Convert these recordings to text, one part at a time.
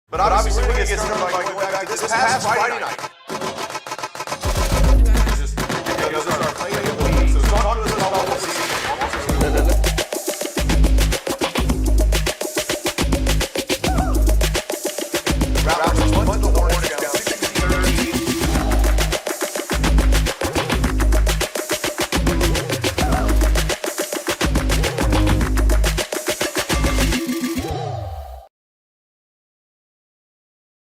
But obviously, we're going to get started by going back to this past Friday night. Just our play of the week. So talk to us about what we're seeing. Rattlers won the Hornets down 16-13.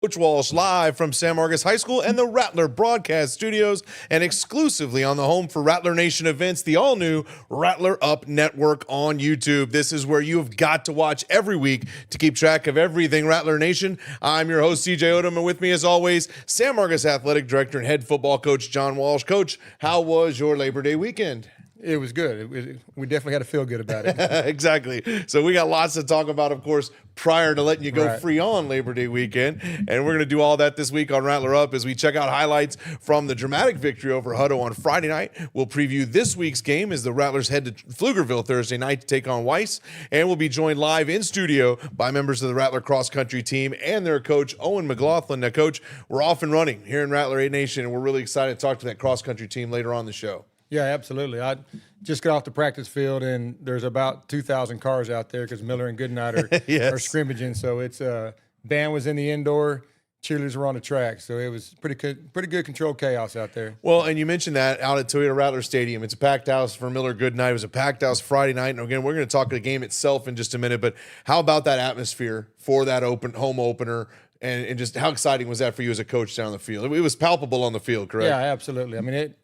Coach Walsh live from San Marcos High School and the Rattler Broadcast Studios, and exclusively on the home for Rattler Nation events, the all-new RattlerUp Network on YouTube. This is where you've got to watch every week to keep track of everything Rattler Nation. I'm your host, CJ Odom, and with me, as always, San Marcos Athletic Director and Head Football Coach John Walsh. Coach, how was your Labor Day weekend? It was good. We definitely had to feel good about it. Exactly. So we got lots to talk about, of course, prior to letting you go Right. free on Labor Day weekend. And we're going to do all that this week on Rattler Up as we check out highlights from the dramatic victory over Hutto on Friday night. We'll preview this week's game as the Rattlers head to Pflugerville Thursday night to take on Weiss. And we'll be joined live in studio by members of the Rattler cross-country team and their coach, Owen McLaughlin. Now, Coach, we're off and running here in Rattler 8 Nation, and we're really excited to talk to that cross-country team later on in the show. Yeah, absolutely. I just got off the practice field, and there's about 2,000 cars out there because Miller and Goodnight are, Yes. are scrimmaging. So it's band was in the indoor, cheerleaders were on the track. So it was pretty good controlled chaos out there. Well, and you mentioned that out at Toyota Rattler Stadium. It's a packed house for Miller Goodnight. It was a packed house Friday night. And again, we're going to talk the game itself in just a minute. But how about that atmosphere for that home opener? And just how exciting was that for you as a coach down the field? It was palpable on the field, correct? Yeah, absolutely. I mean,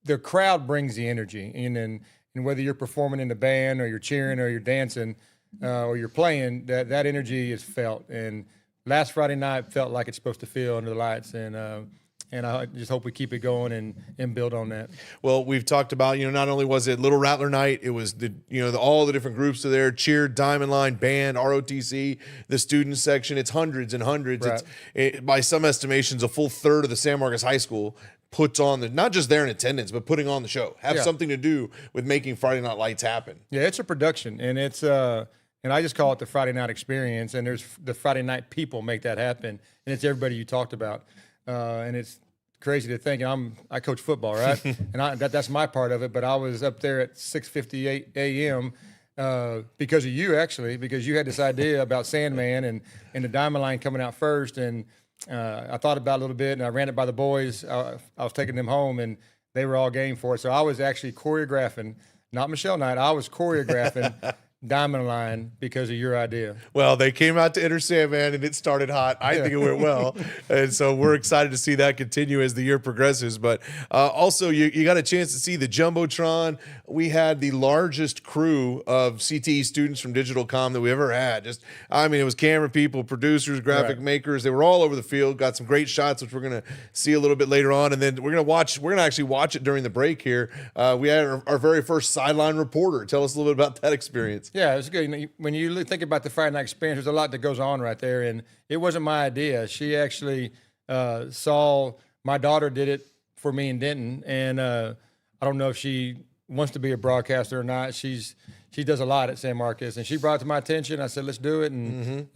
the crowd brings the energy, and whether you're performing in the band or you're cheering or you're dancing or you're playing, that energy is felt. And last Friday night felt like it's supposed to feel under the lights, and I just hope we keep it going and build on that. Well, we've talked about, not only was it Little Rattler Night, it was all the different groups are there, cheer, Diamond Line, band, ROTC, the student section. It's hundreds and hundreds. Right. It's by some estimations a full third of the San Marcos High School puts on not just there in attendance, but putting on the show, have something to do with making Friday Night Lights happen. Yeah, it's a production, and it's and I just call it the Friday night experience. And there's the Friday night people make that happen, and it's everybody you talked about. And it's crazy to think. I coach football, right? And that's my part of it. But I was up there at 6:58 a.m. Because of you, actually, because you had this idea about Sandman and the Diamond Line coming out first, and I thought about it a little bit, and I ran it by the boys. I was taking them home, and they were all game for it. So I was actually choreographing, not Michelle Knight. I was choreographing Diamond Line because of your idea. Well, they came out to enter Sandman, and it started hot. I think it went well. And so we're excited to see that continue as the year progresses. But also, you got a chance to see the Jumbotron. We had the largest crew of CTE students from Digital Com that we ever had. It was camera people, producers, graphic makers. They were all over the field, got some great shots, which we're going to see a little bit later on. And then we're going to actually watch it during the break here. We had our very first sideline reporter. Tell us a little bit about that experience. Yeah, it's good. When you think about the Friday night experience, there's a lot that goes on right there, and it wasn't my idea. She actually saw my daughter did it for me in Denton, and I don't know if she wants to be a broadcaster or not. She does a lot at San Marcos, and she brought it to my attention. I said, let's do it, and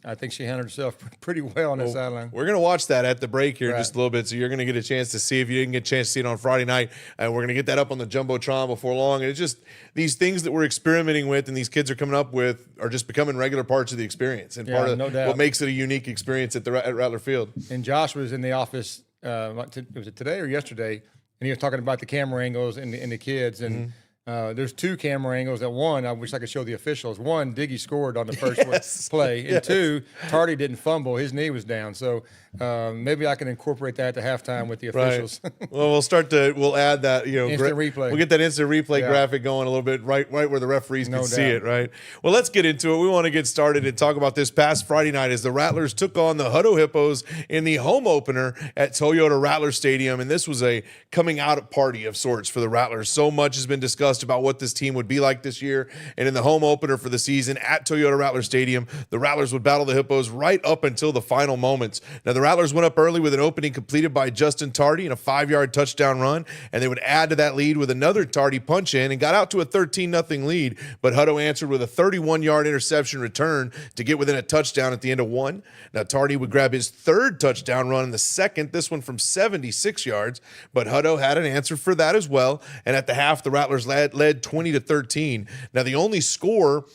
I think she handled herself pretty well on that sideline. We're going to watch that at the break here in just a little bit, so you're going to get a chance to see if you didn't get a chance to see it on Friday night, and we're going to get that up on the Jumbotron before long. And it's just these things that we're experimenting with and these kids are coming up with are just becoming regular parts of the experience and part of no doubt. what makes it a unique experience at Rattler Field. And Josh was in the office, was it today or yesterday, and he was talking about the camera angles and the kids, and there's two camera angles. At one, I wish I could show the officials. One, Diggy scored on the first play. And two, Tardy didn't fumble. His knee was down. So maybe I can incorporate that at halftime with the officials. Right. Well, we'll add that, instant replay. We'll get that instant replay graphic going a little bit right where the referees can see it, right? Well, let's get into it. We want to get started and talk about this past Friday night as the Rattlers took on the Hutto Hippos in the home opener at Toyota Rattler Stadium. And this was a coming out party of sorts for the Rattlers. So much has been discussed about what this team would be like this year. And in the home opener for the season at Toyota Rattler Stadium, the Rattlers would battle the Hippos right up until the final moments. Now, the the Rattlers went up early with an opening completed by Justin Tardy and a 5-yard touchdown run, and they would add to that lead with another Tardy punch in and got out to a 13-0 lead, but Hutto answered with a 31-yard interception return to get within a touchdown at the end of one. Now, Tardy would grab his third touchdown run in the second, this one from 76 yards, but Hutto had an answer for that as well, and at the half, the Rattlers led 20-13. Now, the only score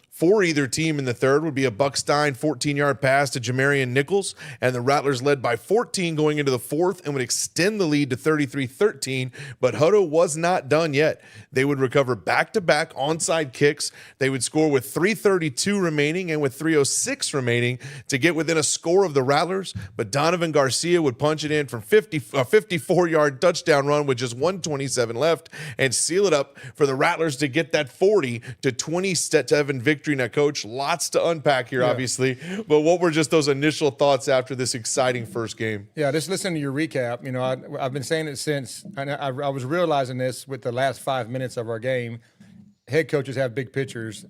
for either team in the third would be a Buckstein 14-yard pass to Jamarian Nichols, and the Rattlers led by 14 going into the fourth and would extend the lead to 33-13, but Hutto was not done yet. They would recover back-to-back onside kicks. They would score with 3:32 remaining and with 3:06 remaining to get within a score of the Rattlers, but Donovan Garcia would punch it in from a 54-yard touchdown run with just 1:27 left and seal it up for the Rattlers to get that 40-27 victory. Now, Coach, lots to unpack here, obviously, but what were just those initial thoughts after this exciting first game? Yeah, just listen to your recap. You know, I've been saying it since, and I was realizing this with the last 5 minutes of our game. Head coaches have big pictures,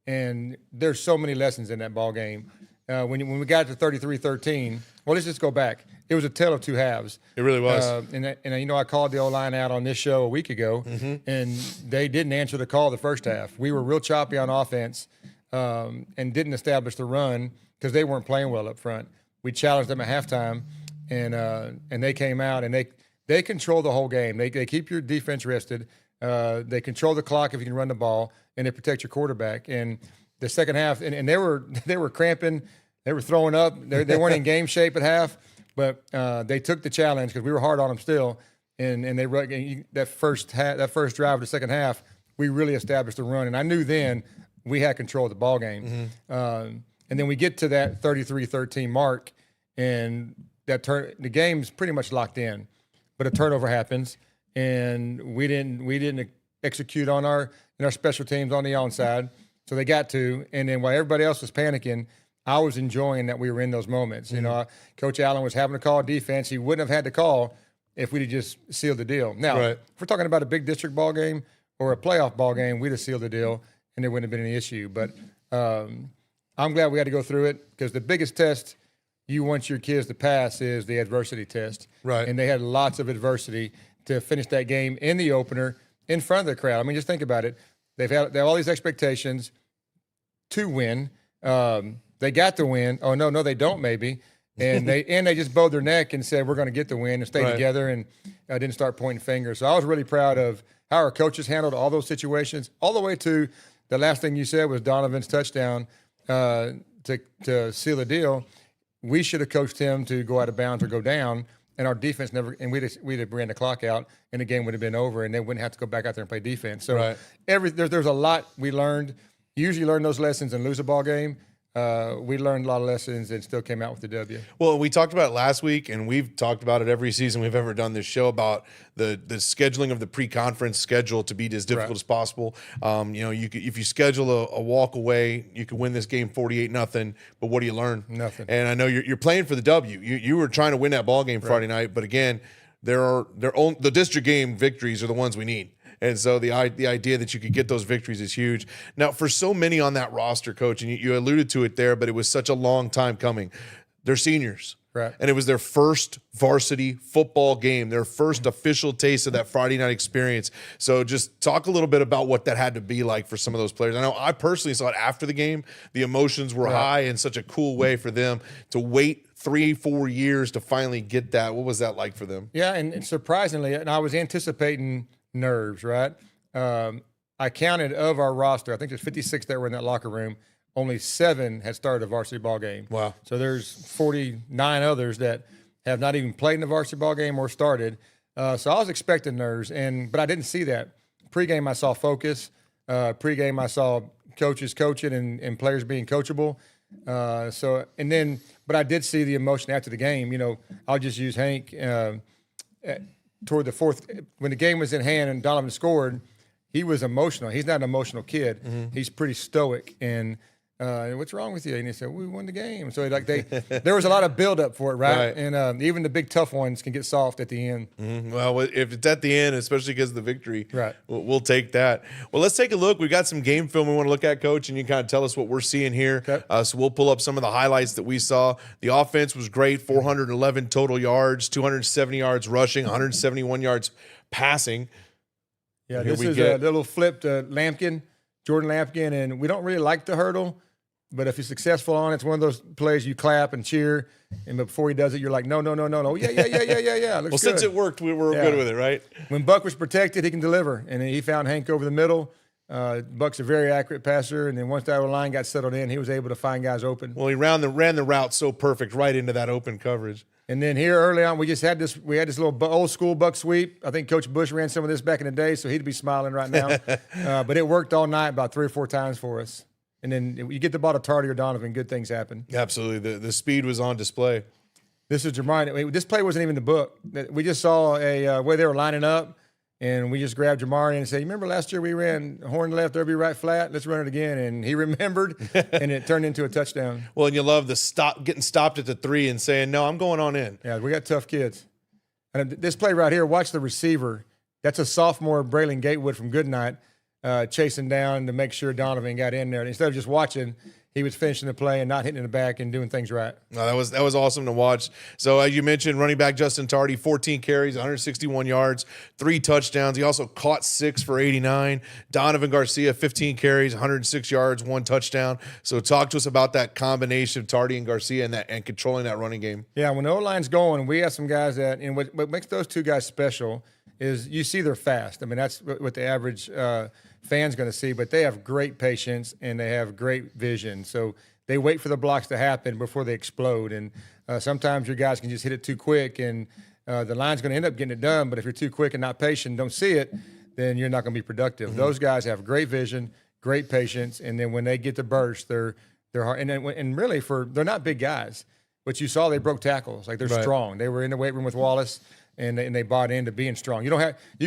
and there's so many lessons in that ball game. When we got to 33-13, well, let's just go back. It was a tale of two halves. It really was. And you know, I called the O-line out on this show a week ago, and they didn't answer the call the first half. We were real choppy on offense and didn't establish the run because they weren't playing well up front. We challenged them at halftime, and they came out, and they control the whole game. They keep your defense rested. They control the clock if you can run the ball, and they protect your quarterback. And the second half, and they were cramping. They were throwing up. They weren't in game shape at half. But they took the challenge because we were hard on them still, and that first drive of the second half, we really established the run, and I knew then we had control of the ball game. And then we get to that 33-13 mark, and the game's pretty much locked in, but a turnover happens, and we didn't execute on our special teams on the onside, so they got to, and then while everybody else was panicking, I was enjoying that we were in those moments. You know, Coach Allen was having to call defense. He wouldn't have had to call if we'd have just sealed the deal. Now, if we're talking about a big district ball game or a playoff ball game, we'd have sealed the deal and there wouldn't have been any issue. But I'm glad we had to go through it because the biggest test you want your kids to pass is the adversity test. Right. And they had lots of adversity to finish that game in the opener in front of the crowd. I mean, just think about it. They have all these expectations to win. They got the win. Oh, no, they don't maybe. And they just bowed their neck and said, we're going to get the win and stay together and didn't start pointing fingers. So I was really proud of how our coaches handled all those situations, all the way to the last thing you said was Donovan's touchdown to seal the deal. We should have coached him to go out of bounds or go down, and our defense never – and we'd have ran the clock out, and the game would have been over, and they wouldn't have to go back out there and play defense. So there's a lot we learned. You usually learn those lessons and lose a ball game. We learned a lot of lessons and still came out with the W. Well, we talked about it last week, and we've talked about it every season we've ever done this show about the scheduling of the pre-conference schedule to be as difficult as possible. If you schedule a walk away, you could win this game 48-0. But what do you learn? Nothing. And I know you're playing for the W. You were trying to win that ball game Friday night, but again, the district game victories are the ones we need. And so the idea that you could get those victories is huge. Now, for so many on that roster, Coach, and you alluded to it there, but it was such a long time coming. They're seniors. Right. And it was their first varsity football game, their first official taste of that Friday night experience. So just talk a little bit about what that had to be like for some of those players. I know I personally saw it after the game. The emotions were high in such a cool way for them to wait 3-4 years to finally get that. What was that like for them? Yeah, and surprisingly, and I was anticipating nerves, right? I counted of our roster, I think there's 56 that were in that locker room, only 7 had started a varsity ball game. Wow. So there's 49 others that have not even played in a varsity ball game or started. So I was expecting nerves, but I didn't see that. Pre-game I saw focus. Pre-game I saw coaches coaching and players being coachable. But I did see the emotion after the game. You know, I'll just use Hank. Toward the fourth, when the game was in hand and Donovan scored, he was emotional. He's not an emotional kid. He's pretty stoic, and What's wrong with you? And he said, we won the game. So there was a lot of buildup for it, right? And even the big tough ones can get soft at the end. Well, if it's at the end, especially because of the victory, right, we'll take that. Well, let's take a look. We've got some game film we want to look at, Coach, and you kind of tell us what we're seeing here. Okay. So we'll pull up some of the highlights that we saw. The offense was great, 411 total yards, 270 yards rushing, 171 yards passing. Yeah, this is a little flip to Jordan Lampkin, and we don't really like the hurdle. But if he's successful on it, it's one of those plays you clap and cheer, and before he does it, you're like, no, yeah. Looks well, since it worked, we were good with it, right? When Buck was protected, he can deliver, and he found Hank over the middle. Buck's a very accurate passer, and then once that line got settled in, he was able to find guys open. Well, he ran the route so perfect right into that open coverage. And then here early on, we had this little old school Buck sweep. I think Coach Bush ran some of this back in the day, so he'd be smiling right now. But it worked all night about 3 or 4 times for us. And then you get the ball to Tardy or Donovan, good things happen. Absolutely. The speed was on display. This is Jamari. This play wasn't even in the book. We just saw a way they were lining up, and we just grabbed Jamari and said, you remember last year we ran horn left, derby right flat? Let's run it again. And he remembered, and it turned into a touchdown. Well, and you love the getting stopped at the 3 and saying, no, I'm going on in. Yeah, we got tough kids. And this play right here, watch the receiver. That's a sophomore, Braylon Gatewood from Goodnight. Chasing down to make sure Donovan got in there. And instead of just watching, he was finishing the play and not hitting in the back and doing things right. No, that was awesome to watch. So as you mentioned, running back Justin Tardy, 14 carries, 161 yards, 3 touchdowns. He also caught 6 for 89. Donovan Garcia, 15 carries, 106 yards, 1 touchdown. So talk to us about that combination of Tardy and Garcia and controlling that running game. Yeah, when the O-line's going, we have some guys that, and what makes those 2 guys special is you see they're fast. I mean, that's what the average fan's going to see, but they have great patience and they have great vision. So they wait for the blocks to happen before they explode. And sometimes your guys can just hit it too quick, and the line's going to end up getting it done. But if you're too quick and not patient, don't see it, then you're not going to be productive. Mm-hmm. Those guys have great vision, great patience, and then when they get the burst, they're hard. And really, they're not big guys, but you saw they broke tackles. Like, they're strong. They were in the weight room with Wallace, and they bought into being strong. You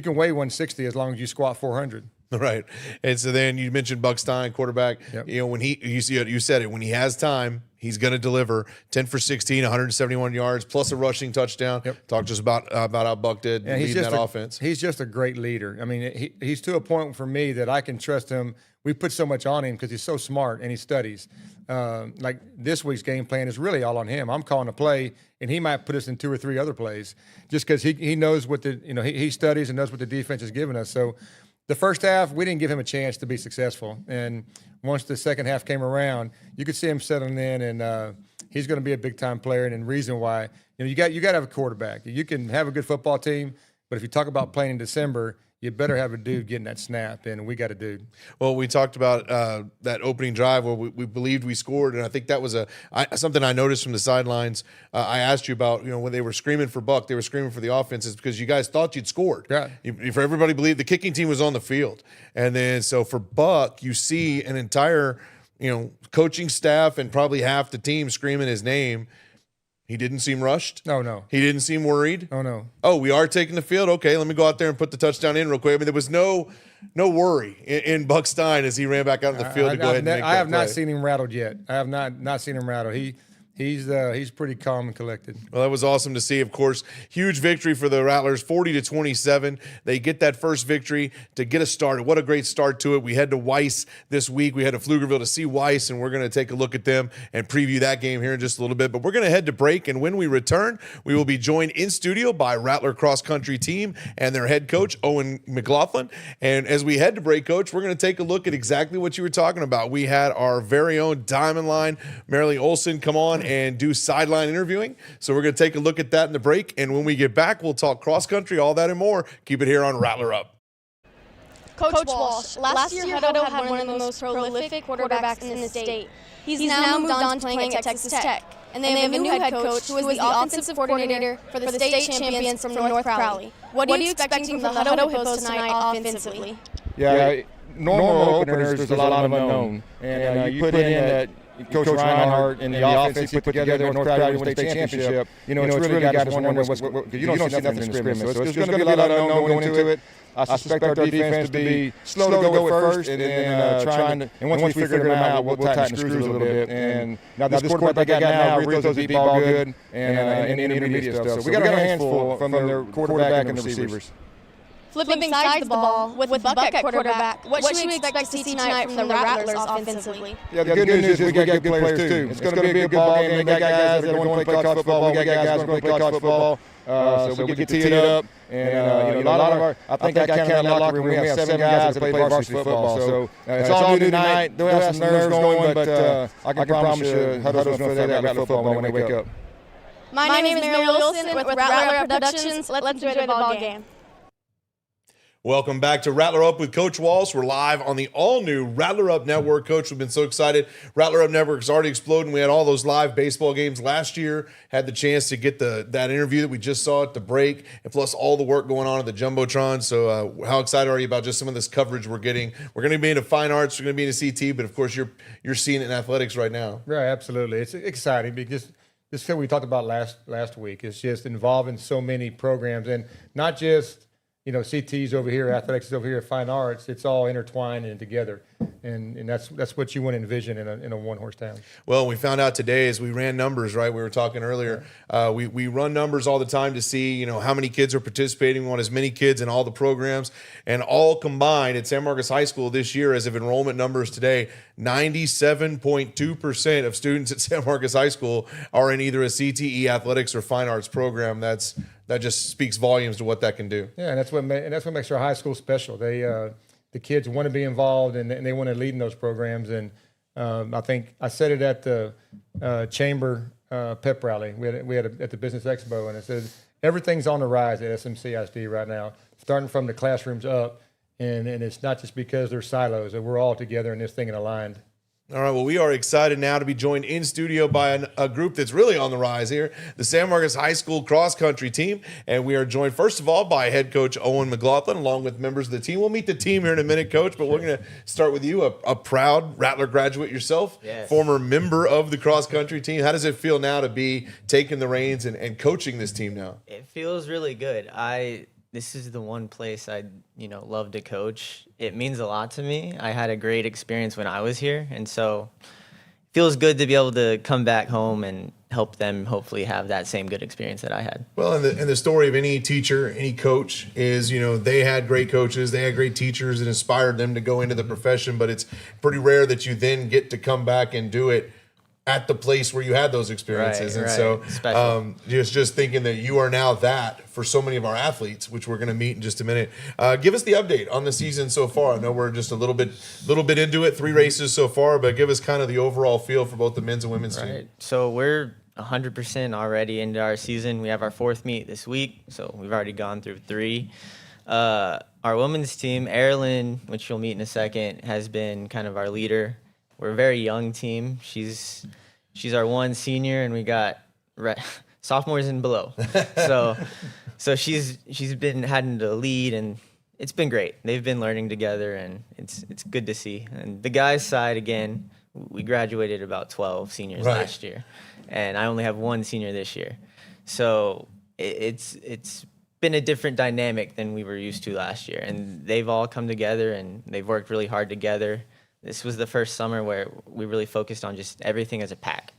can weigh 160 as long as you squat 400. Right. And so then you mentioned Buck Stein, quarterback. Yep. You know, when you said it, when he has time, he's going to deliver. 10 for 16, 171 yards, plus a rushing touchdown. Yep. Talk to us about how Buck did leading that offense. He's just a great leader. I mean, he's to a point for me that I can trust him. We put so much on him because he's so smart and he studies. Like this week's game plan is really all on him. I'm calling a play, and he might put us in 2 or 3 other plays just because he knows what he studies and knows what the defense is giving us. So the first half, we didn't give him a chance to be successful. And once the second half came around, you could see him settling in, and he's going to be a big-time player. And reason why, you got to have a quarterback. You can have a good football team, but if you talk about playing in December, you better have a dude getting that snap, and we got a dude. Well, we talked about that opening drive where we believed we scored, and I think that was something I noticed from the sidelines. I asked you about, when they were screaming for Buck, they were screaming for the offenses because you guys thought you'd scored. Yeah. For everybody believed the kicking team was on the field. And then so for Buck, you see an entire, coaching staff and probably half the team screaming his name. He didn't seem rushed. No. He didn't seem worried. Oh, no. Oh, we are taking the field? Okay, let me go out there and put the touchdown in real quick. I mean, there was no worry in Buck Stein as he ran back out in the field to go ahead and make that play. I have not seen him rattled yet. I have not seen him rattled. He's pretty calm and collected. Well, that was awesome to see. Of course, huge victory for the Rattlers, 40-27. They get that first victory to get us started. What a great start to it. We head to Weiss this week. We head to Pflugerville to see Weiss, and we're going to take a look at them and preview that game here in just a little bit. But we're going to head to break, and when we return, we will be joined in studio by Rattler cross country team and their head coach, Owen McLaughlin. And as we head to break, Coach, we're going to take a look at exactly what you were talking about. We had our very own Diamond Line, Marilee Olson, come on and do sideline interviewing. So we're going to take a look at that in the break. And when we get back, we'll talk cross country, all that and more. Keep it here on Rattler Up. Coach Walsh, last year Hutto had one of the most prolific quarterbacks in the state. He's now moved on to playing at Texas Tech. And they have a new head coach who is the offensive coordinator for the state champions from North Crowley. What are you expecting from the Hutto Hippos tonight offensively? Yeah, normal openers, there's a lot of unknown. And you put in Coach Reinhardt and the offense he put together in North Carolina when state championship, it's really got us wondering what you don't see nothing in the scrimmage. So it's going to be a lot of unknown going into it. I suspect our defense to be slow to go at first, and then and once we figure them out, we'll tighten the screws a little bit. And now this quarterback they got now really throws the deep ball good and intermediate stuff. So we got our hands full from their quarterback and the receivers. Flipping sides of the ball with Buck at quarterback, what should we expect to see tonight from the Rattlers offensively? Yeah, the good news is we got good players too. It's going to be a good ball game. We got guys that are going to play college football. We got guys going to play college football. So we get to tee it up. And a lot of our, I think I counted in that locker room, we have 7 guys that play varsity football. So it's all new tonight. They'll have some nerves going, but I can promise you Hutto's going to play that Rattler football when they wake up. My name is Mary Wilson with Rattler Productions. Let's enjoy the ball game. Welcome back to Rattler Up with Coach Walsh. We're live on the all-new Rattler Up Network. Coach, we've been so excited. Rattler Up Network's already exploding. We had all those live baseball games last year, had the chance to get that interview that we just saw at the break, and plus all the work going on at the Jumbotron. So how excited are you about just some of this coverage we're getting? We're going to be into fine arts, we're going to be into CT, but of course you're seeing it in athletics right now. Right, absolutely. It's exciting because this is what we talked about last week. It's just involving so many programs, and not just CT's over here, athletics is over here, fine arts. It's all intertwined and together, and that's what you want to envision in a one-horse town. Well, we found out today as we ran numbers, right? We were talking earlier. We run numbers all the time to see how many kids are participating. We want as many kids in all the programs, and all combined at San Marcos High School this year, as of enrollment numbers today, 97.2% of students at San Marcos High School are in either a CTE athletics or fine arts program. That just speaks volumes to what that can do. Yeah, and that's what makes our high school special. The kids want to be involved and they want to lead in those programs. And I think I said it at the chamber pep rally. We had at the Business Expo, and it said everything's on the rise at SMCISD right now, starting from the classrooms up. And it's not just because they're silos, and we're all together in this thing and aligned. All right, well, we are excited now to be joined in studio by a group that's really on the rise here, the San Marcos High School cross-country team. And we are joined, first of all, by head coach Owen McLaughlin, along with members of the team. We'll meet the team here in a minute, Coach, but we're going to start with you, a proud Rattler graduate yourself, yes. Former member of the cross-country team. How does it feel now to be taking the reins and coaching this team now? It feels really good. This is the one place I love to coach. It means a lot to me. I had a great experience when I was here, and so it feels good to be able to come back home and help them hopefully have that same good experience that I had. Well, and the story of any teacher, any coach is, they had great coaches, they had great teachers that inspired them to go into the profession, but it's pretty rare that you then get to come back and do it at the place where you had those experiences. Right, and right. So just thinking that you are now that for so many of our athletes, which we're going to meet in just a minute. Give us the update on the season so far. I know we're just a little bit into it, 3 races so far, but give us kind of the overall feel for both the men's and women's team. So we're 100% already into our season. We have our 4th meet this week, so we've already gone through 3. Our women's team, Erilyn, which you'll meet in a second, has been kind of our leader. We're a very young team. She's our one senior, and we got sophomores and below. So she's been having to lead, and it's been great. They've been learning together, and it's good to see. And the guys' side, again, we graduated about 12 seniors last year, and I only have 1 senior this year. So it's been a different dynamic than we were used to last year, and they've all come together, and they've worked really hard together. This was the first summer where we really focused on just everything as a pack.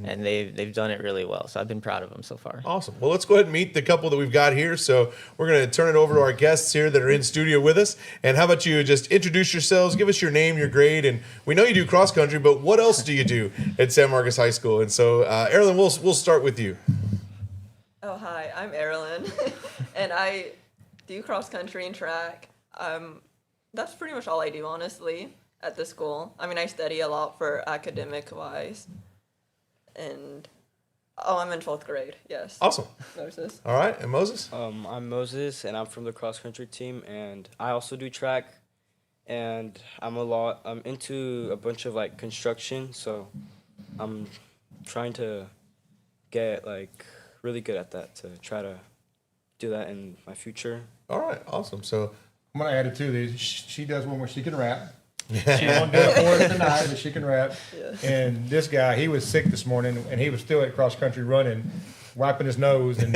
And they've done it really well. So I've been proud of them so far. Awesome. Well, let's go ahead and meet the couple that we've got here. So we're going to turn it over to our guests here that are in studio with us. And how about you just introduce yourselves, give us your name, your grade, and we know you do cross country, but what else do you do at San Marcos High School? And so, Erilyn, we'll start with you. Oh, hi, I'm Erilyn, and I do cross country and track. That's pretty much all I do, honestly, at the school. I mean, I study a lot for academic-wise. And I'm in 12th grade. Yes. Awesome. Moses. All right, and Moses. I'm Moses, and I'm from the cross country team, and I also do track. And I'm into a bunch of like construction, so I'm trying to get like really good at that to try to do that in my future. All right, awesome. So I'm gonna add it to these. She does one where she can rap. She won't do it for us tonight, but she can rap. And this guy, he was sick this morning, and he was still at cross country running, wiping his nose, and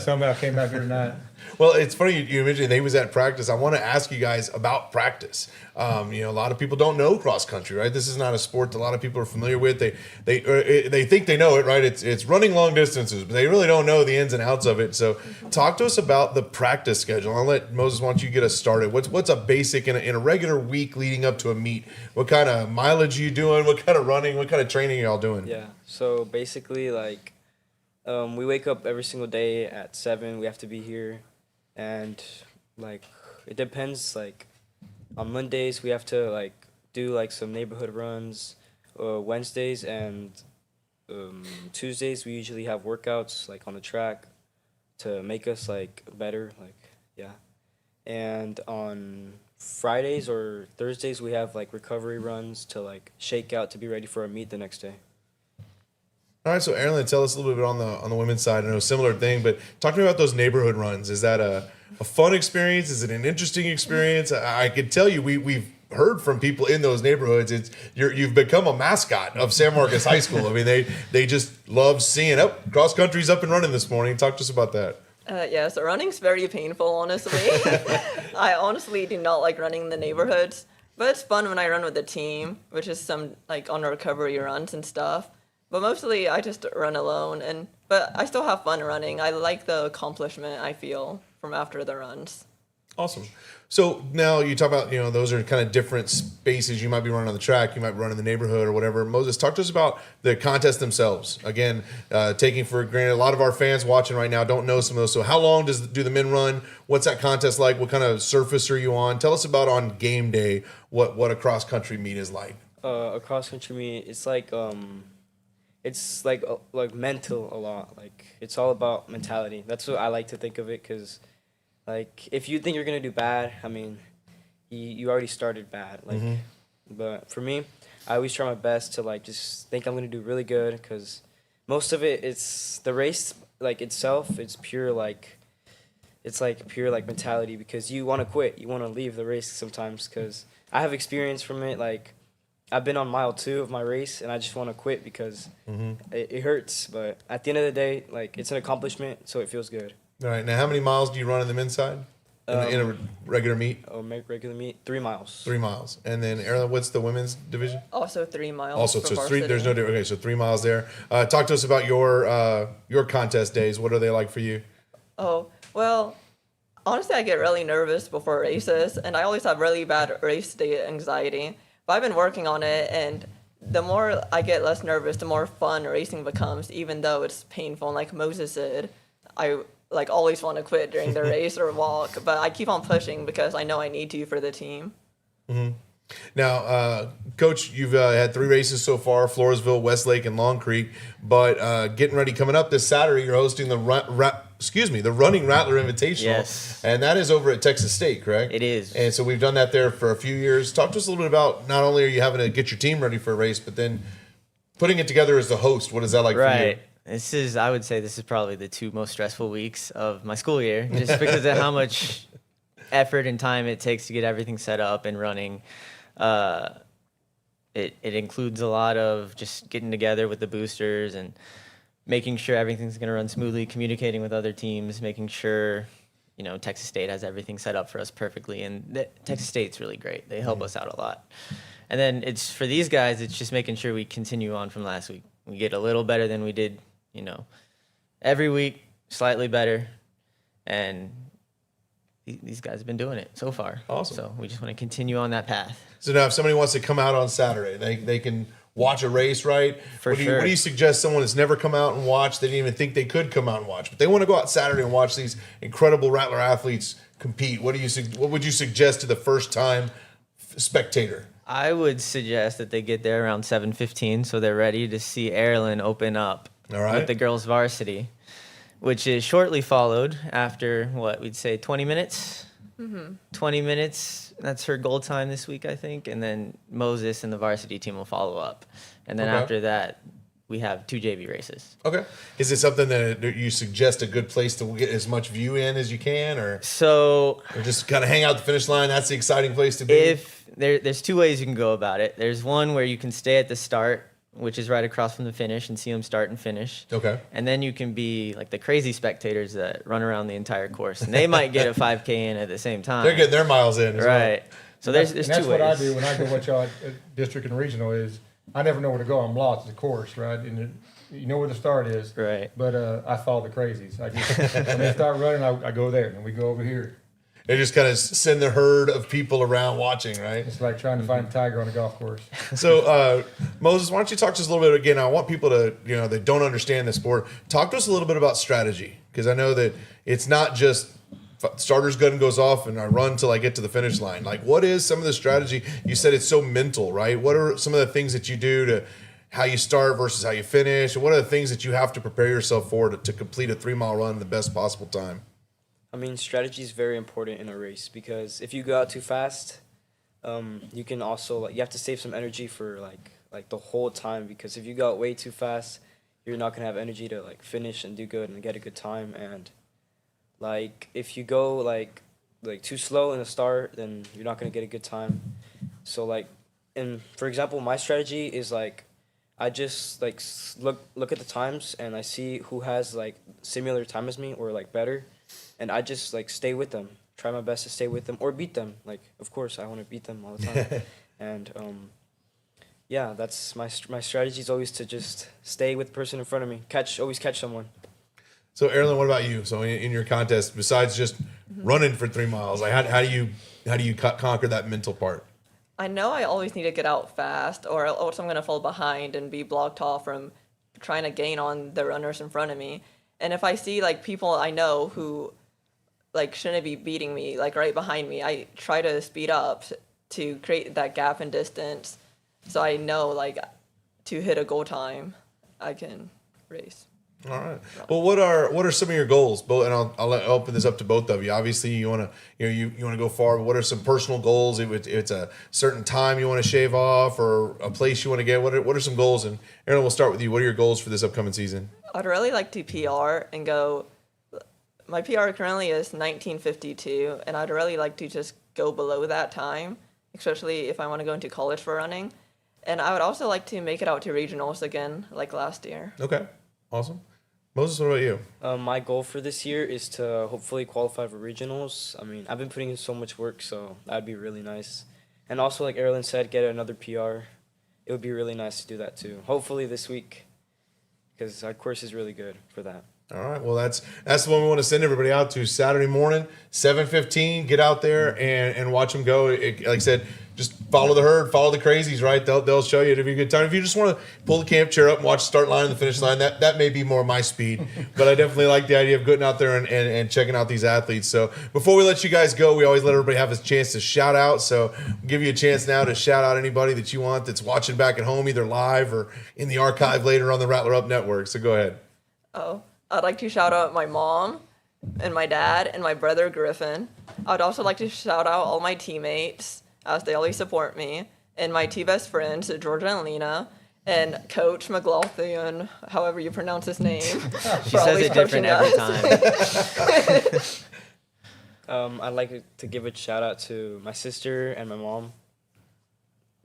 somehow came back here tonight. Well, it's funny you mentioned he was at practice. I want to ask you guys about practice. A lot of people don't know cross country, right? This is not a sport that a lot of people are familiar with. They think they know it, right? It's running long distances, but they really don't know the ins and outs of it. So, talk to us about the practice schedule. I'll let Moses, why don't you get us started? What's a basic in a regular week leading up to a meet? What kind of mileage are you doing? What kind of running? What kind of training are y'all doing? Yeah. So basically, we wake up every single day at 7. We have to be here. And it depends. On Mondays we have to do some neighborhood runs. Wednesdays and Tuesdays we usually have workouts on the track to make us better. And on Fridays or Thursdays we have recovery runs to shake out to be ready for a meet the next day. All right, so Erin, tell us a little bit on the women's side. I know a similar thing, but talk to me about those neighborhood runs. Is that a fun experience? Is it an interesting experience? I could tell you we've heard from people in those neighborhoods. You've become a mascot of San Marcos High School. I mean, they just love seeing cross country's up and running this morning. Talk to us about that. So running's very painful, honestly. I honestly do not like running in the neighborhoods, but it's fun when I run with the team, which is some on recovery runs and stuff. But mostly I just run alone, but I still have fun running. I like the accomplishment I feel from after the runs. Awesome. So now you talk about, those are kind of different spaces. You might be running on the track, you might run in the neighborhood or whatever. Moses, talk to us about the contests themselves. Again, taking for granted, a lot of our fans watching right now don't know some of those. So how long do the men run? What's that contest like? What kind of surface are you on? Tell us about on game day, what a cross country meet is like. A cross country meet, it's it's mental a lot. It's all about mentality. That's what I like to think of it, because if you think you're gonna do bad, I mean, you already started bad. But for me, I always try my best to just think I'm gonna do really good, because most of it's the race itself. It's pure pure mentality, because you want to quit, you want to leave the race sometimes. Because I have experience from it. I've been on mile 2 of my race, and I just want to quit because it hurts. But at the end of the day, it's an accomplishment, so it feels good. All right. Now, how many miles do you run on the men's side in a regular meet? Regular meet, 3 miles. 3 miles. And then, Erin, what's the women's division? Also 3 miles. Also, so 3. There's no difference. Okay, so 3 miles there. Talk to us about your contest days. What are they like for you? Oh, well, honestly, I get really nervous before races, and I always have really bad race day anxiety. But I've been working on it, and the more I get less nervous, the more fun racing becomes, even though it's painful. And like Moses said, I always want to quit during the race or walk, but I keep on pushing because I know I need to for the team. Mm-hmm. Now, Coach, you've had 3 races so far, Floresville, Westlake, and Long Creek, but getting ready coming up this Saturday, you're hosting the Running Rattler Invitational. Yes. And that is over at Texas State, correct? It is. And so we've done that there for a few years. Talk to us a little bit about, not only are you having to get your team ready for a race, but then putting it together as the host. What is that like for you? Right. I would say this is probably the 2 most stressful weeks of my school year, just because of how much effort and time it takes to get everything set up and running. It includes a lot of just getting together with the boosters and making sure everything's going to run smoothly, communicating with other teams, making sure, Texas State has everything set up for us perfectly. And Texas State's really great. They help us out a lot. And then it's for these guys, it's just making sure we continue on from last week. We get a little better than we did, every week, slightly better. And these guys have been doing it so far. Awesome. So we just want to continue on that path. So now if somebody wants to come out on Saturday, they can watch a race, right? For sure. What do you suggest someone that's never come out and watched, they didn't even think they could come out and watch, but they want to go out Saturday and watch these incredible Rattler athletes compete? What would you suggest to the first-time spectator? I would suggest that they get there around 7:15 so they're ready to see Erin open up with the girls' varsity, which is shortly followed after, we'd say 20 minutes? 20 minutes. That's her goal time this week, I think. And then Moses and the varsity team will follow up. And then after that, we have 2 JV races. Okay. Is it something that you suggest a good place to get as much view in as you can, or So just kind of hang out the finish line? That's the exciting place to be. if there's 2 ways you can go about it. There's one where you can stay at the start, which is right across from the finish, and see them start and finish. Okay. And then you can be like the crazy spectators that run around the entire course, and they might get a 5K in at the same time. They're getting their miles in. As well. Right. So there's And 2 that's ways. what I do when I go watch y'all at district and regional is I never know where to go. I'm lost at the course, right? And you know where the start is. Right. But I follow the crazies. I just, when they start running, I go there, and we go over here. They just kind of send the herd of people around watching, right? It's like trying to find a tiger on a golf course. So, Moses, why don't you talk to us a little bit again? I want people to, they don't understand the sport. Talk to us a little bit about strategy, because I know that it's not just starter's gun goes off and I run till I get to the finish line. Like, what is some of the strategy? You said it's so mental, right? What are some of the things that you do to how you start versus how you finish? And what are the things that you have to prepare yourself for to complete a 3-mile run in the best possible time? I mean, strategy is very important in a race because if you go out too fast, you can also you have to save some energy for like the whole time, because if you go out way too fast, you're not gonna have energy to finish and do good and get a good time. And if you go like too slow in the start, then you're not gonna get a good time. So and for example, my strategy is I just look at the times and I see who has similar time as me or better, and I just stay with them, try my best to stay with them or beat them. Of course I want to beat them all the time. And yeah, that's my strategy is always to just stay with the person in front of me, always catch someone. So, Erin, what about you? So, in your contest, besides just running for 3 miles, how do you conquer that mental part? I know I always need to get out fast, or else I'm going to fall behind and be blocked off from trying to gain on the runners in front of me. And if I see people I know who shouldn't be beating me right behind me, I try to speed up to create that gap in distance, so I know to hit a goal time I can race. All right. Well, what are some of your goals? Both, and I'll open this up to both of you. Obviously, you want to you want to go far. But what are some personal goals? If it's a certain time you want to shave off, or a place you want to get. What are some goals? And Erin, we'll start with you. What are your goals for this upcoming season? I'd really like to PR and go. My PR currently is 19:52, and I'd really like to just go below that time, especially if I want to go into college for running. And I would also like to make it out to regionals again, like last year. Okay. Awesome. Moses, what about you? My goal for this year is to hopefully qualify for regionals. I mean, I've been putting in so much work, so that'd be really nice. And also, like Erin said, get another PR. It would be really nice to do that too. Hopefully this week, because our course is really good for that. All right. Well, that's the one we want to send everybody out to. Saturday morning, 7:15. Get out there and watch them go. Like I said, just follow the herd, follow the crazies. Right? They'll show you. It'll be a good time. If you just want to pull the camp chair up and watch the start line and the finish line, that may be more my speed. But I definitely like the idea of getting out there and checking out these athletes. So before we let you guys go, we always let everybody have a chance to shout out. So we'll give you a chance now to shout out anybody that you want that's watching back at home, either live or in the archive later on the RattlerUp network. So go ahead. Oh, I'd like to shout out my mom and my dad and my brother Griffin. I'd also like to shout out all my teammates, as they always support me, and my two best friends, Georgia and Lena, and Coach McLaughlin, however you pronounce his name. She says it different every time. I'd like to give a shout out to my sister and my mom.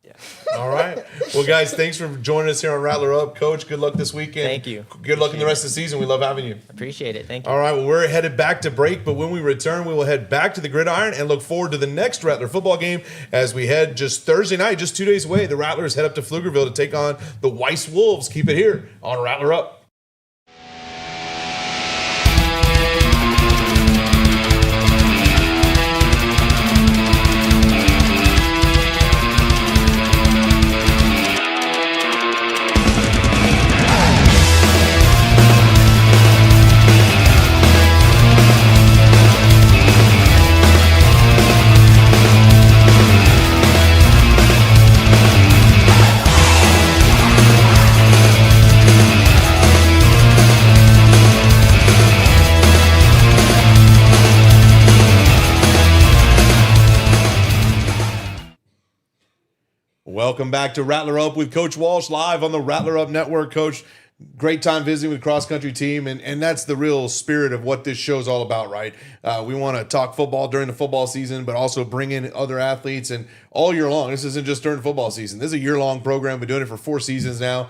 Yeah. All right. Well, guys, thanks for joining us here on RattlerUp. Coach, good luck this weekend. Thank you. Good luck in the rest of the season. We love having you. Appreciate it. Thank you. All right. Well, we're headed back to break, but when we return, we will head back to the gridiron and look forward to the next Rattler football game as we head just Thursday night, just 2 days away. The Rattlers head up to Pflugerville to take on the Weiss Wolves. Keep it here on RattlerUp. Welcome back to Rattler Up with Coach Walsh, live on the Rattler Up Network. Coach, great time visiting with the cross-country team, and that's the real spirit of what this show's all about, right? We want to talk football during the football season, but also bring in other athletes, and all year long. This isn't just during football season. This is a year-long program. We've been doing it for 4 seasons now.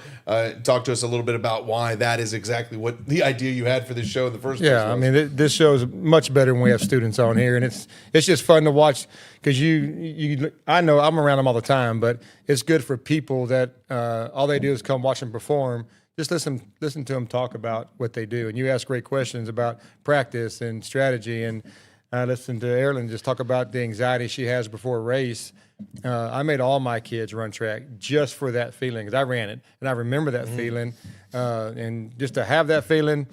Talk to us a little bit about why that is exactly what the idea you had for this show in the first place was. Yeah, I mean, this show is much better when we have students on here, and it's just fun to watch because I know I'm around them all the time, but it's good for people that all they do is come watch them perform. Just listen to them talk about what they do, and you ask great questions about practice and strategy. And I listened to Erin just talk about the anxiety she has before a race. I made all my kids run track just for that feeling because I ran it, and I remember that feeling. And just to have that feeling,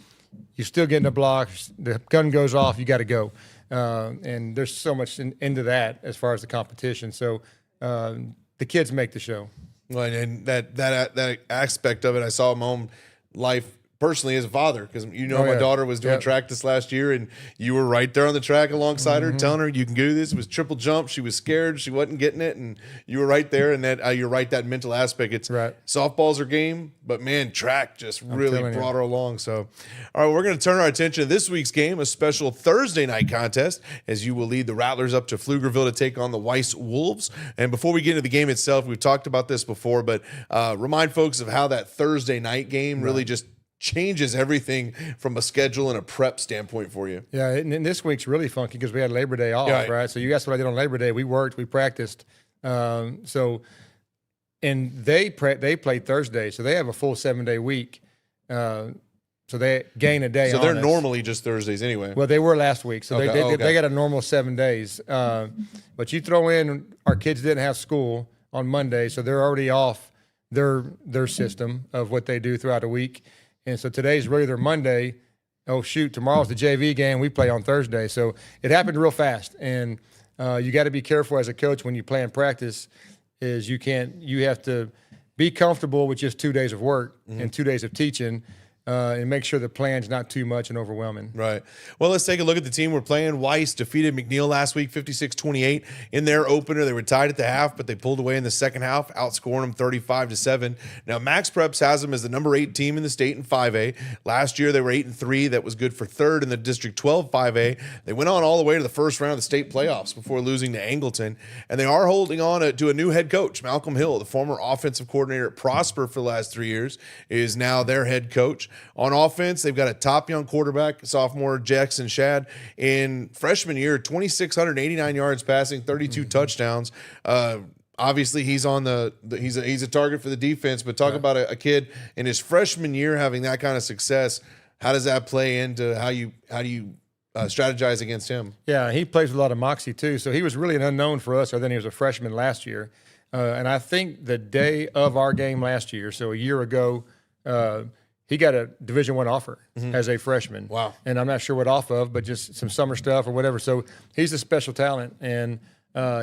you still get in the blocks, the gun goes off, you got to go. And there's so much into that as far as the competition. So the kids make the show. Well, and that aspect of it, I saw in my own life personally as a father, because my daughter was doing track this last year, and you were right there on the track alongside her, telling her you can do this. It was triple jump. She was scared. She wasn't getting it, and you were right there. And that you're right, that mental aspect. It's softball's her game, but man, track just really brought her along. So, all right, we're going to turn our attention to this week's game, a special Thursday night contest, as you will lead the Rattlers up to Pflugerville to take on the Weiss Wolves. And before we get into the game itself, we've talked about this before, but remind folks of how that Thursday night game really just changes everything from a schedule and a prep standpoint for you. Yeah, and this week's really funky because we had Labor Day off, right? So you asked what I did on Labor Day. We worked, we practiced. And they played Thursday, so they have a full 7-day week. So they gain a day. So they're normally just Thursdays anyway. Well, they were last week, so they got a normal 7 days. But you throw in our kids didn't have school on Monday, so they're already off their system of what they do throughout the week. And so today's really their Monday. Oh, shoot, tomorrow's the JV game. We play on Thursday. So it happened real fast. And you got to be careful as a coach when you play in practice is you have to be comfortable with just 2 days of work and 2 days of teaching and make sure the plan's not too much and overwhelming. Right. Well, let's take a look at the team we're playing. Weiss defeated McNeil last week, 56-28. In their opener, they were tied at the half, but they pulled away in the second half, outscoring them 35-7. Now, Max Preps has them as the number 8 team in the state in 5A. Last year, they were 8-3. That was good for third in the District 12 5A. They went on all the way to the first round of the state playoffs before losing to Angleton. And they are holding on to a new head coach, Malcolm Hill, the former offensive coordinator at Prosper for the last 3 years, is now their head coach. On offense, they've got a top young quarterback, sophomore Jackson Shad. In freshman year, 2,689 yards passing, 32 touchdowns. Obviously, he's on he's a target for the defense. But talk about a kid in his freshman year having that kind of success. How does that play into how do you strategize against him? Yeah, he plays with a lot of moxie too. So he was really an unknown for us. Other than he was a freshman last year, and I think the day of our game last year, so a year ago. He got a Division I offer as a freshman. Wow. And I'm not sure what off of, but just some summer stuff or whatever. So he's a special talent, and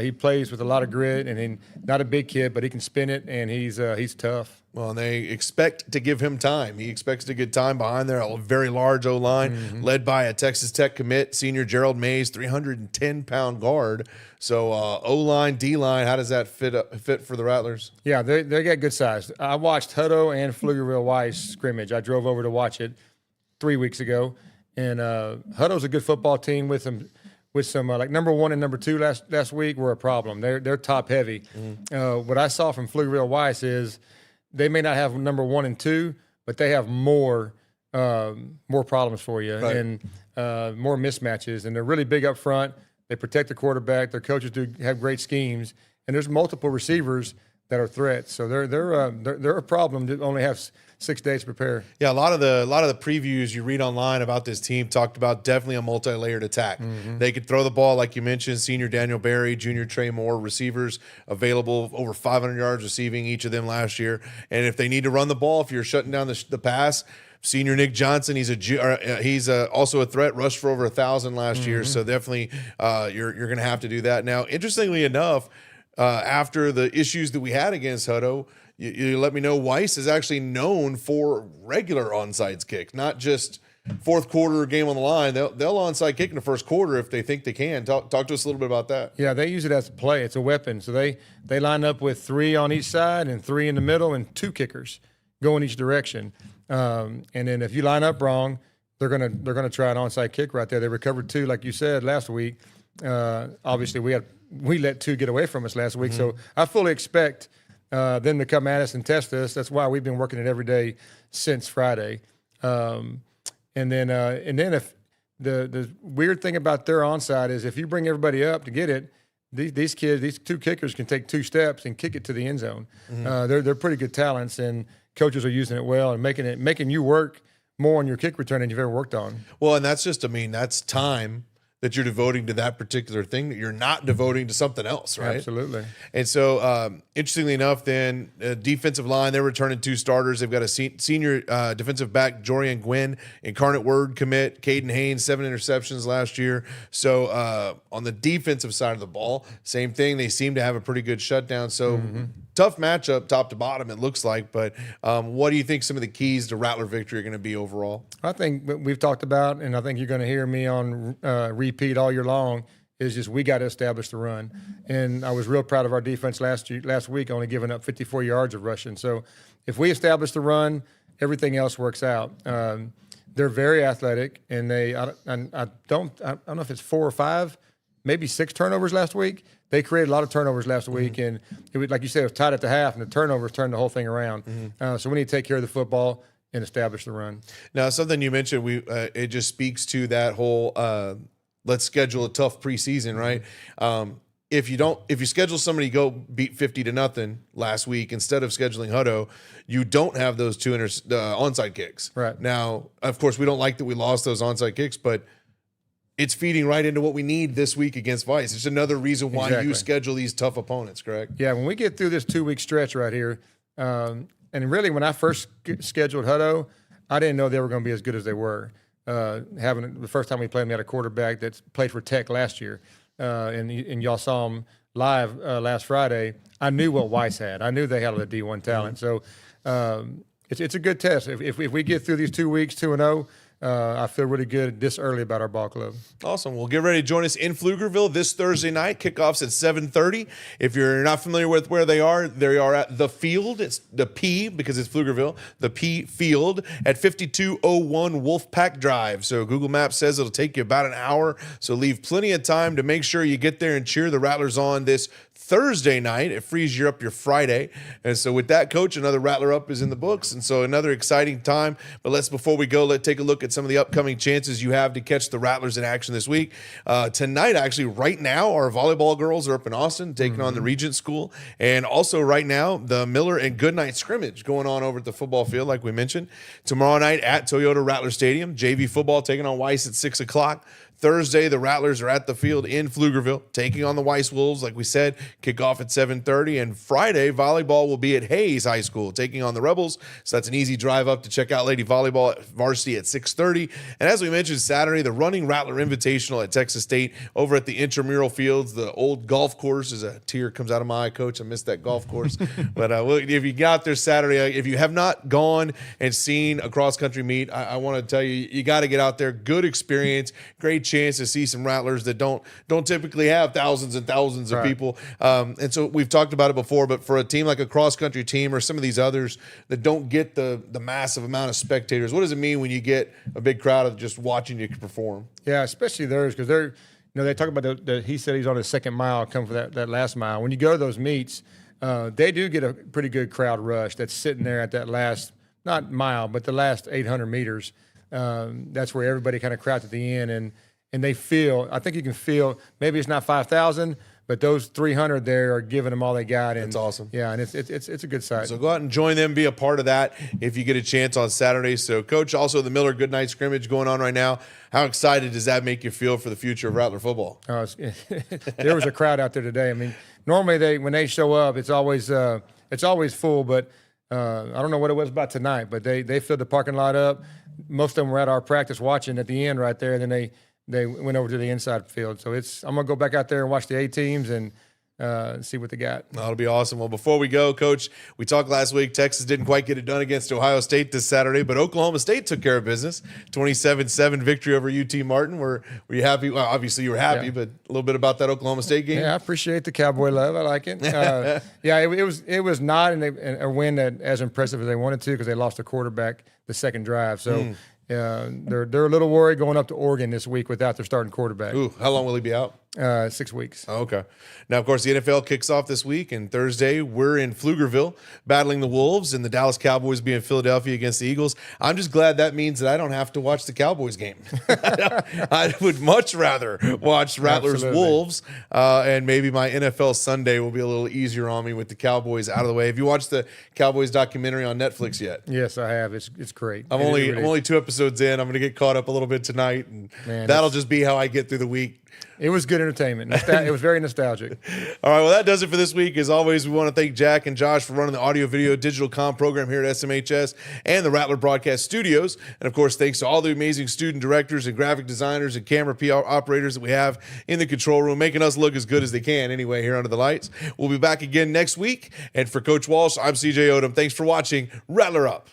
he plays with a lot of grit, and he's not a big kid, but he can spin it, and he's tough. Well, and they expect to give him time. He expects to get time behind there. A very large O-line led by a Texas Tech commit, senior Gerald Mays, 310-pound guard. So O-line, D-line, how does that fit for the Rattlers? Yeah, they got good size. I watched Hutto and Pflugerville Weiss scrimmage. I drove over to watch it 3 weeks ago, and Hutto's a good football team with some like number 1 and number 2 last week were a problem. They're top heavy. What I saw from Pflugerville Weiss is they may not have number 1 and 2, but they have more problems for you and more mismatches. And they're really big up front. They protect the quarterback. Their coaches do have great schemes, and there's multiple receivers that are threats. So they're a problem to only have 6 days to prepare. Yeah, a lot of the previews you read online about this team talked about definitely a multi-layered attack. They could throw the ball, like you mentioned, senior Daniel Berry, junior Trey Moore, receivers available, over 500 yards receiving each of them last year. And if they need to run the ball, if you're shutting down the pass, senior Nick Johnson, he's also a threat, rushed for over 1,000 last year. So definitely you're going to have to do that. Now, interestingly enough, after the issues that we had against Hutto, you let me know Weiss is actually known for regular onside kicks, not just fourth quarter game on the line, they'll onside kick in the first quarter if they think they can. Talk to us a little bit about that. Yeah, they use it as a play. It's a weapon. So they line up with 3 on each side and 3 in the middle and 2 kickers go in each direction. And then if you line up wrong, they're gonna try an onside kick right there. They recovered 2, like you said last week. Obviously, we let 2 get away from us last week. So I fully expect them to come at us and test us. That's why we've been working it every day since Friday. And then if the weird thing about their onside is if you bring everybody up to get it, these kids, these 2 kickers can take 2 steps and kick it to the end zone. They're pretty good talents, and coaches are using it well and making you work more on your kick return than you've ever worked on. Well, and that's that's time that you're devoting to that particular thing that you're not devoting to something else, right? Absolutely. And so, interestingly enough, then defensive line, they're returning 2 starters. They've got a senior defensive back, Jorian Gwynn, Incarnate Word commit, Caden Haynes, 7 interceptions last year. So on the defensive side of the ball, same thing. They seem to have a pretty good shutdown. So tough matchup, top to bottom, it looks like. But what do you think some of the keys to Rattler victory are going to be overall? I think what we've talked about, and I think you're going to hear me on repeat all year long, is just we got to establish the run. And I was real proud of our defense last week, only giving up 54 yards of rushing. So if we establish the run, everything else works out. They're very athletic, and I don't know if it's 4 or 5, maybe 6 turnovers last week. They created a lot of turnovers last week, and it was, like you said, it was tied at the half, and the turnovers turned the whole thing around. So we need to take care of the football and establish the run. Now, something you mentioned, it just speaks to that whole let's schedule a tough preseason, right? If you schedule somebody to go beat 50-0 last week instead of scheduling Hutto, you don't have those 2 onside kicks. Right. Now, of course, we don't like that we lost those onside kicks, but it's feeding right into what we need this week against Weiss. It's another reason why you schedule these tough opponents, correct? Yeah, when we get through this 2-week stretch right here, and really when I first scheduled Hutto, I didn't know they were going to be as good as they were. Having the first time we played them, we had a quarterback that played for Tech last year, and y'all saw him live last Friday. I knew what Weiss had. I knew they had a D1 talent. So it's a good test. If we get through these 2 weeks 2-0, I feel really good this early about our ball club. Awesome. Well, get ready to join us in Pflugerville this Thursday night. Kickoff's at 7:30. If you're not familiar with where they are at the field. It's the P because it's Pflugerville. The P Field at 5201 Wolfpack Drive. So Google Maps says it'll take you about an hour. So leave plenty of time to make sure you get there and cheer the Rattlers on this Thursday night. It frees you up your Friday. And so with that, Coach, another Rattler Up is in the books. And so another exciting time. But before we go, let's take a look at some of the upcoming chances you have to catch the Rattlers in action this week. Tonight, actually, right now, our volleyball girls are up in Austin taking on the Regent School. And also right now, the Miller and Goodnight scrimmage going on over at the football field, like we mentioned. Tomorrow night at Toyota Rattler Stadium, JV football taking on Weiss at 6 o'clock. Thursday, the Rattlers are at the field in Pflugerville, taking on the Weiss Wolves, like we said, kickoff at 7:30. And Friday, volleyball will be at Hayes High School, taking on the Rebels. So that's an easy drive up to check out Lady Volleyball at varsity at 6:30. And as we mentioned, Saturday, the Running Rattler Invitational at Texas State over at the intramural fields. The old golf course, as a tear comes out of my eye, Coach. I missed that golf course. But if you get out there Saturday, if you have not gone and seen a cross-country meet, I want to tell you, you got to get out there. Good experience, great chance to see some Rattlers that don't typically have thousands and thousands of people. And so we've talked about it before, but for a team like a cross-country team or some of these others that don't get the massive amount of spectators, what does it mean when you get a big crowd of just watching you perform? Yeah, especially theirs, because they're, they talk about he said he's on his second mile, come for that last mile. When you go to those meets, they do get a pretty good crowd rush that's sitting there at that last, not mile, but the last 800 meters. That's where everybody kind of crowds at the end, and they feel, I think you can feel, maybe it's not 5,000, but those 300 there are giving them all they got. And that's awesome. Yeah, and it's a good sight. So go out and join them, be a part of that if you get a chance on Saturday. So, Coach, also the Miller Goodnight scrimmage going on right now. How excited does that make you feel for the future of Rattler football? There was a crowd out there today. I mean, normally when they show up, it's always full, but I don't know what it was about tonight, but they filled the parking lot up. Most of them were at our practice watching at the end right there, and then they went over to the inside field. So I'm going to go back out there and watch the A teams, and see what they got. That'll be awesome. Well, before we go, Coach, we talked last week. Texas didn't quite get it done against Ohio State this Saturday, but Oklahoma State took care of business. 27-7 victory over UT Martin. Were you happy? Well, obviously you were happy, but a little bit about that Oklahoma State game. Yeah, I appreciate the Cowboy love. I like it. It was not a win that as impressive as they wanted to because they lost a quarterback the second drive. So they're a little worried going up to Oregon this week without their starting quarterback. Ooh, how long will he be out? 6 weeks. Oh, okay. Now, of course, the NFL kicks off this week, and Thursday we're in Pflugerville battling the Wolves, and the Dallas Cowboys be in Philadelphia against the Eagles. I'm just glad that means that I don't have to watch the Cowboys game. I would much rather watch Rattlers Wolves, and maybe my NFL Sunday will be a little easier on me with the Cowboys out of the way. Have you watched the Cowboys documentary on Netflix yet? Yes, I have. It's great. I'm only 2 episodes in. I'm going to get caught up a little bit tonight, and that'll just be how I get through the week. It was good entertainment. It was very nostalgic. All right, well, that does it for this week. As always, we want to thank Jack and Josh for running the audio, video, digital comm program here at SMHS and the Rattler Broadcast Studios. And, of course, thanks to all the amazing student directors and graphic designers and camera PR operators that we have in the control room, making us look as good as they can anyway here under the lights. We'll be back again next week. And for Coach Walsh, I'm CJ Odom. Thanks for watching Rattler Up.